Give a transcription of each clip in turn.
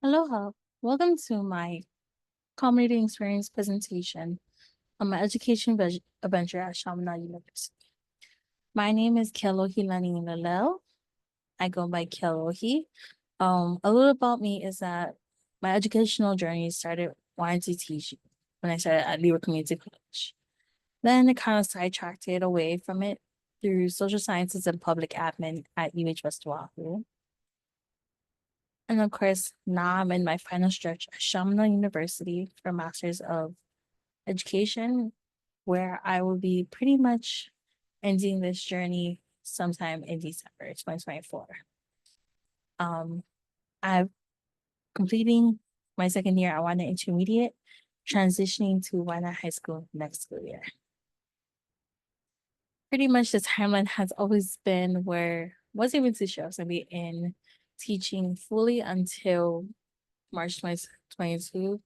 Aloha. Welcome to my community experience presentation on my education adventure at Chaminade University. My name is Kealohi Lani Lalel. I go by Kealohi. A little about me is that my educational journey started wanting to teach when I started at Leeward Community College. Then it kind of sidetracked it away from it through social sciences and public admin at UH West Oahu. And of course, now I'm in my final stretch at Chaminade University for Masters of Education, where I will be pretty much ending this journey sometime in December 2024. Um, I'm completing my second year at Waianae Intermediate, transitioning to Waianae High School next school year. Pretty much the timeline has always been where wasn't even too sure I was gonna be in teaching fully until March 2022,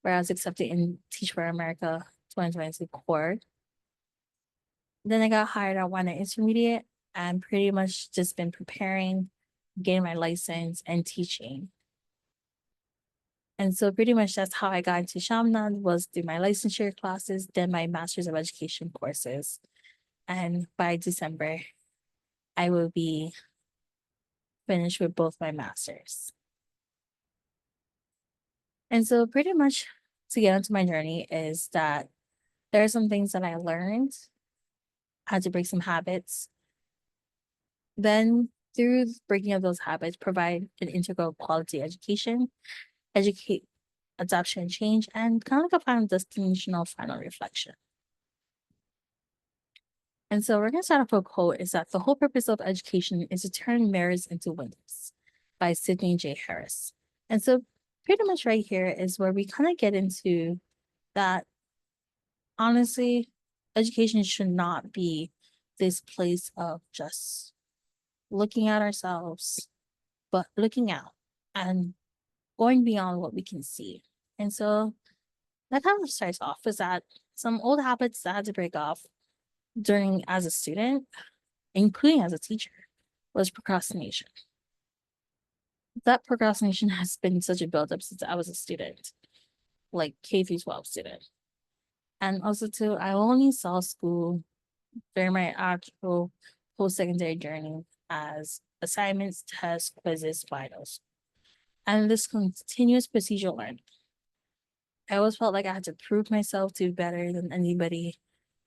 where I was accepted in Teach for America 2022 core. Then I got hired at Waianae Intermediate and pretty much just been preparing, getting my license and teaching. And so pretty much that's how I got into Chaminade was through my licensure classes, then my Master's of Education courses. And by December, I will be finished with both my masters. And so pretty much to get into my journey is that there are some things that I learned, how to break some habits. Then through breaking of those habits, provide an integral quality education, educate adoption and change, and kind of like a final destinational final reflection. And so we're going to start off with a quote is that the whole purpose of education is to turn mirrors into windows by Sidney J. Harris. And so pretty much right here is where we kind of get into that honestly, education should not be this place of just looking at ourselves, but looking out and going beyond what we can see. And so that kind of starts off is that some old habits that I had to break off during as a student, including as a teacher, was procrastination. That procrastination has been such a buildup since I was a student, like K through 12 student. And also too, I only saw school during my actual post-secondary journey as assignments, tests, quizzes, finals. And this continuous procedural learning. I always felt like I had to prove myself to be better than anybody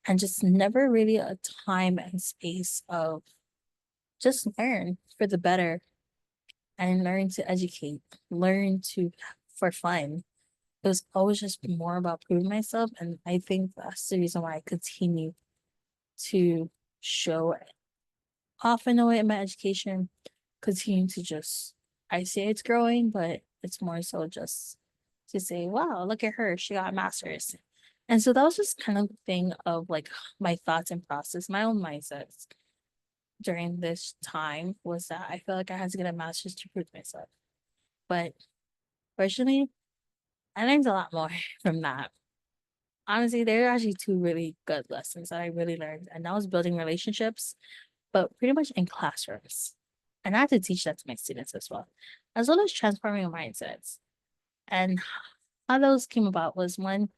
and just never really a time and space of just learn for the better and learn to educate, learn to for fun. It was always just more about proving myself. And I think that's the reason why I continue to show off in a way in my education, continue to just I say it's growing, but it's more so just to say, wow, look at her, she got a master's. And so that was just kind of the thing of like my thoughts and process, my own mindsets during this time was that I feel like I had to get a master's to prove myself. But fortunately, I learned a lot more from that. Honestly, there are actually two really good lessons that I really learned, and that was building relationships, but pretty much in classrooms. And I had to teach that to my students as well as transforming mindsets. And how those came about was one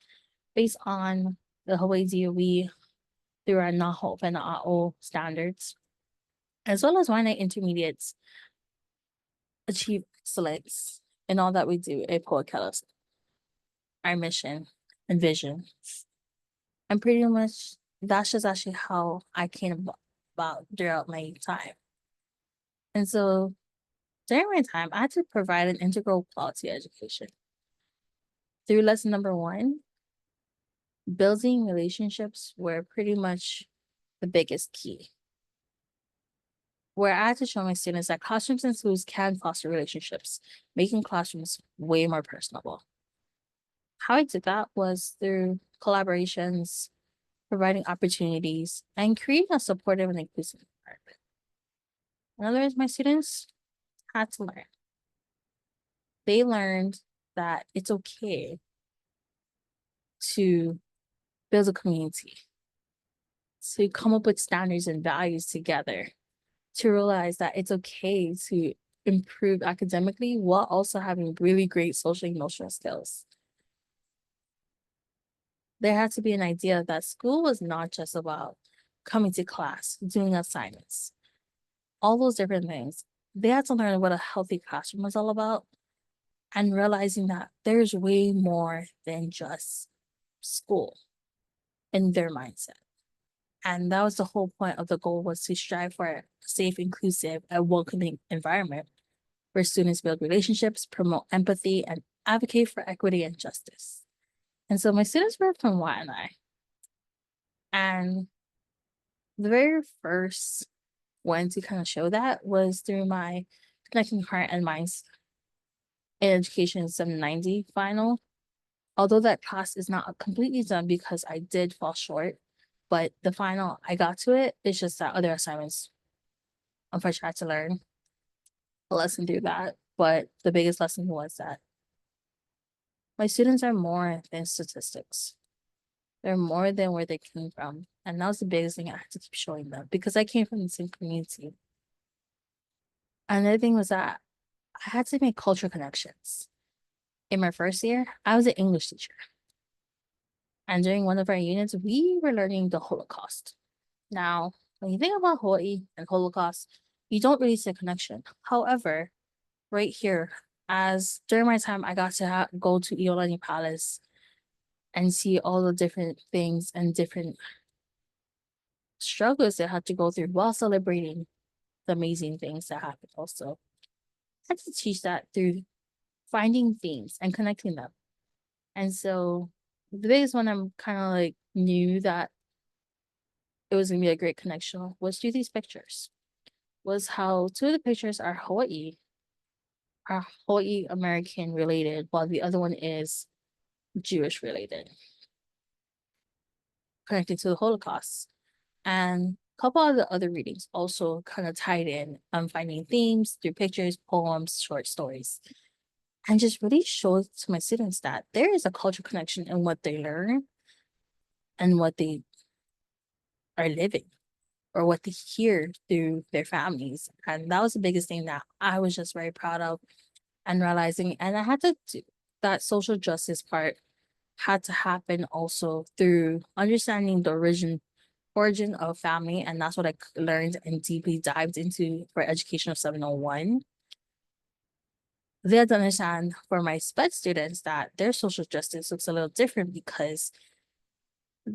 based on the Hawaii DOE through our NAHOP and AO standards, as well as Waianae Intermediates achieve excellence in all that we do at Port Kelos, our mission and vision. And pretty much that's just actually how I came about throughout my time. And so during my time, I had to provide an integral quality education. Through lesson number one, building relationships were pretty much the biggest key. Where I had to show my students that classrooms and schools can foster relationships, making classrooms way more personable. How I did that was through collaborations, providing opportunities, and creating a supportive and inclusive environment. In other words, my students had to learn. They learned that it's okay to build a community, to come up with standards and values together, to realize that it's okay to improve academically while also having really great social emotional skills. There had to be an idea that school was not just about coming to class, doing assignments, all those different things. They had to learn what a healthy classroom was all about and realizing that there's way more than just school in their mindset. And that was the whole point of the goal, was to strive for a safe, inclusive, and welcoming environment where students build relationships, promote empathy, and advocate for equity and justice. And so my students were from Waianae. And the very first one to kind of show that was through my Connecting Heart and Minds in Education 790 final. Although that class is not completely done because I did fall short, but the final, I got to it. It's just that other assignments, unfortunately, I had to learn a lesson through that. But the biggest lesson was that my students are more than statistics. They're more than where they came from. And that was the biggest thing I had to keep showing them because I came from the same community. Another thing was that I had to make cultural connections. In my first year, I was an English teacher. And during one of our units, we were learning the Holocaust. Now, when you think about Hawaii and Holocaust, you don't really see a connection. However, right here, as during my time, I got to go to Iolani Palace and see all the different things and different struggles they had to go through while celebrating the amazing things that happened also. I had to teach that through finding themes and connecting them. And so the biggest one I'm kind of like knew that it was gonna be a great connection was through these pictures. Was how two of the pictures are Hawaii American related, while the other one is Jewish related, connected to the Holocaust. And a couple of the other readings also kind of tied in finding themes through pictures, poems, short stories, and just really showed to my students that there is a cultural connection in what they learn and what they are living or what they hear through their families. And that was the biggest thing that I was just very proud of and realizing. And I had to do that social justice part had to happen also through understanding the origin of family. And that's what I learned and deeply dived into for Education of 701. They had to understand for my SPED students that their social justice looks a little different because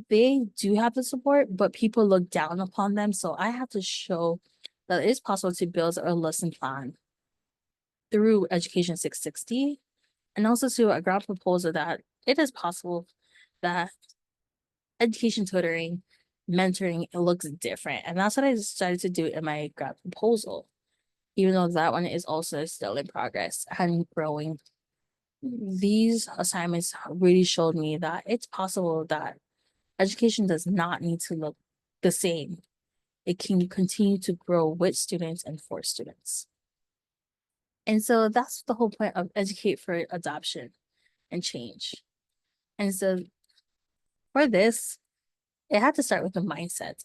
they do have the support, but people look down upon them. So I have to show that it is possible to build a lesson plan through Education 660 and also to a grant proposal that it is possible that education tutoring, mentoring, it looks different. And that's what I decided to do in my grant proposal, even though that one is also still in progress and growing. These assignments really showed me that it's possible that education does not need to look the same. It can continue to grow with students and for students. And so that's the whole point of Educate for Adoption and Change. And so for this, it had to start with the mindset.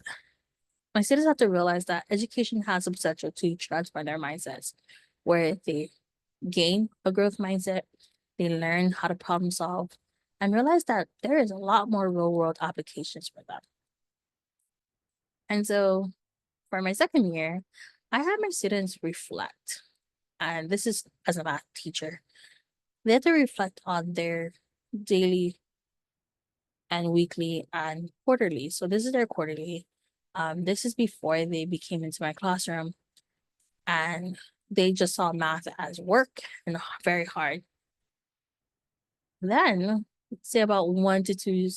My students have to realize that education has the potential to transform their mindsets, where they gain a growth mindset, they learn how to problem solve, and realize that there is a lot more real world applications for them. And so for my second year, I had my students reflect. And this is as a math teacher. They had to reflect on their daily and weekly and quarterly. So this is their quarterly. This is before they became into my classroom and they just saw math as work and very hard. Then, say about 1 to 2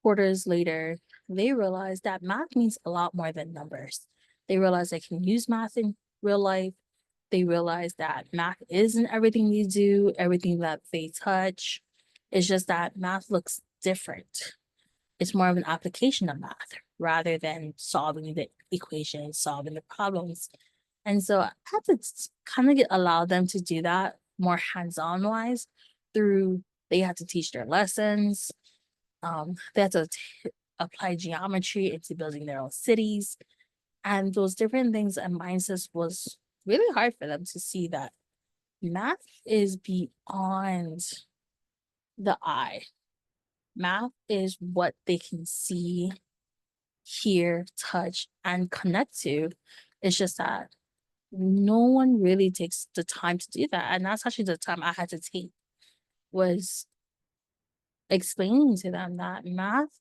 quarters later, they realized that math means a lot more than numbers. They realized they can use math in real life. They realize that math isn't everything they do, everything that they touch. It's just that math looks different. It's more of an application of math rather than solving the equations, solving the problems. And so I had to kind of allow them to do that more hands-on wise through they had to teach their lessons. They had to apply geometry into building their own cities. And those different things and mindsets was really hard for them to see that math is beyond the eye. Math is what they can see, hear, touch, and connect to. It's just that no one really takes the time to do that. And that's actually the time I had to take, was explaining to them that math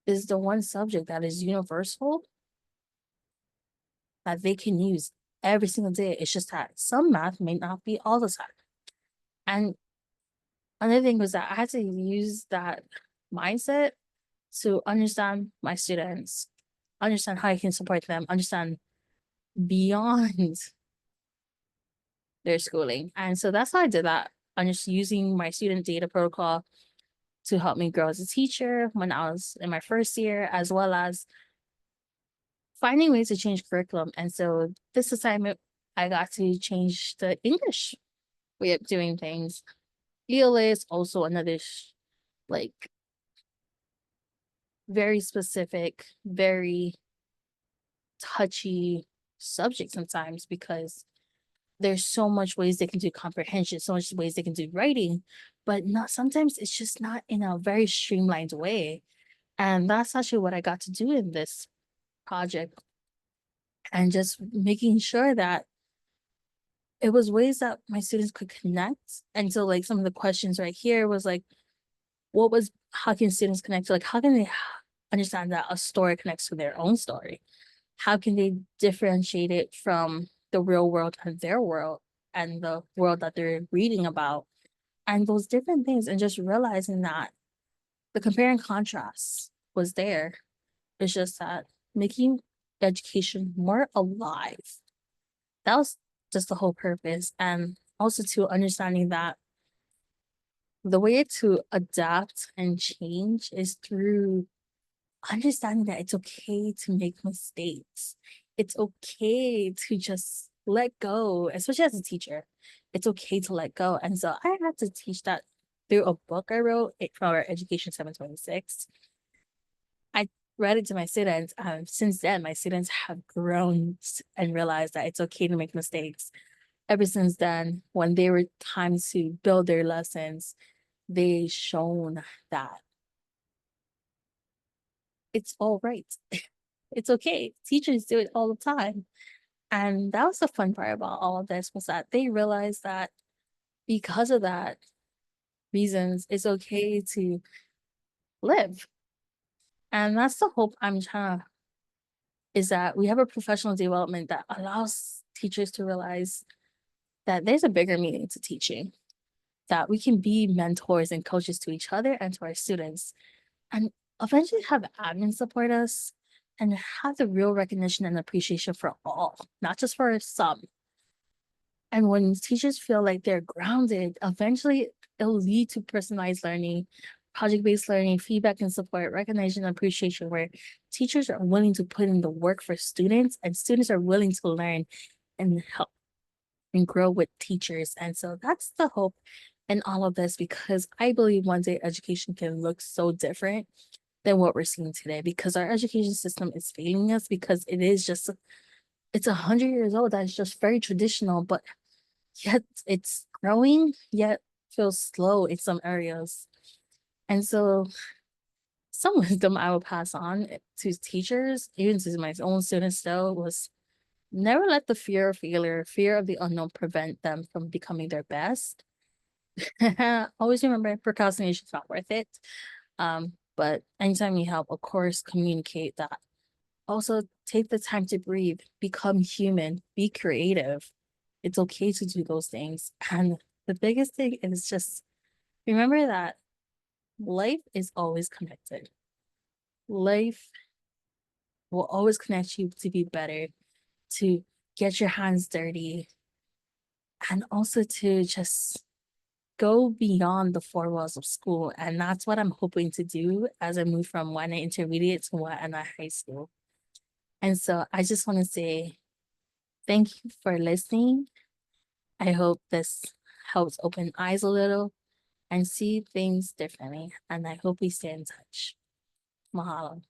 is the one subject that is universal, that they can use every single day. It's just that some math may not be all the time. And another thing was that I had to use that mindset to understand my students, understand how I can support them, understand beyond their schooling. And so that's how I did that. I'm just using my student data protocol to help me grow as a teacher when I was in my first year, as well as finding ways to change curriculum. And so this assignment, I got to change the English way of doing things. ELA is also another like very specific, very touchy subject sometimes, because there's so much ways they can do comprehension, so much ways they can do writing, but not sometimes it's just not in a very streamlined way. And that's actually what I got to do in this project, and just making sure that it was ways that my students could connect. And so like some of the questions right here was like, how can students connect to, like, how can they understand that a story connects to their own story? How can they differentiate it from the real world and their world and the world that they're reading about, and those different things, and just realizing that the compare and contrast was there. It's just that making education more alive. That was just the whole purpose. And also to understanding that the way to adapt and change is through understanding that it's okay to make mistakes. It's okay to just let go, especially as a teacher. It's okay to let go. And so I had to teach that through a book I wrote from our Education 726. I read it to my students. Since then, my students have grown and realized that it's okay to make mistakes. Ever since then, when they were time to build their lessons, they shown that it's all right. It's okay. Teachers do it all the time. And that was the fun part about all of this, was that they realized that because of that reasons, it's okay to live. And that's the hope I'm trying to, is that we have a professional development that allows teachers to realize that there's a bigger meaning to teaching, that we can be mentors and coaches to each other and to our students, and eventually have admin support us, and have the real recognition and appreciation for all, not just for some. And when teachers feel like they're grounded, eventually it'll lead to personalized learning, project-based learning, feedback and support, recognition and appreciation, where teachers are willing to put in the work for students, and students are willing to learn and help and grow with teachers. And so that's the hope in all of this, because I believe one day education can look so different than what we're seeing today, because our education system is failing us, because it is just, it's 100 years old. That's just very traditional, but yet it's growing, yet feels slow in some areas. And so some wisdom I will pass on to teachers, even to my own students still, was never let the fear of failure, fear of the unknown prevent them from becoming their best. Always remember, procrastination is not worth it. But anytime you help, of course, communicate that. Also, take the time to breathe, become human, be creative. It's okay to do those things. And the biggest thing is just remember that life is always connected. Life will always connect you to be better, to get your hands dirty, and also to just go beyond the four walls of school. And that's what I'm hoping to do as I move from Wana Intermediate to Wana High School. And so I just want to say thank you for listening. I hope this helps open eyes a little and see things differently. And I hope we stay in touch. Mahalo.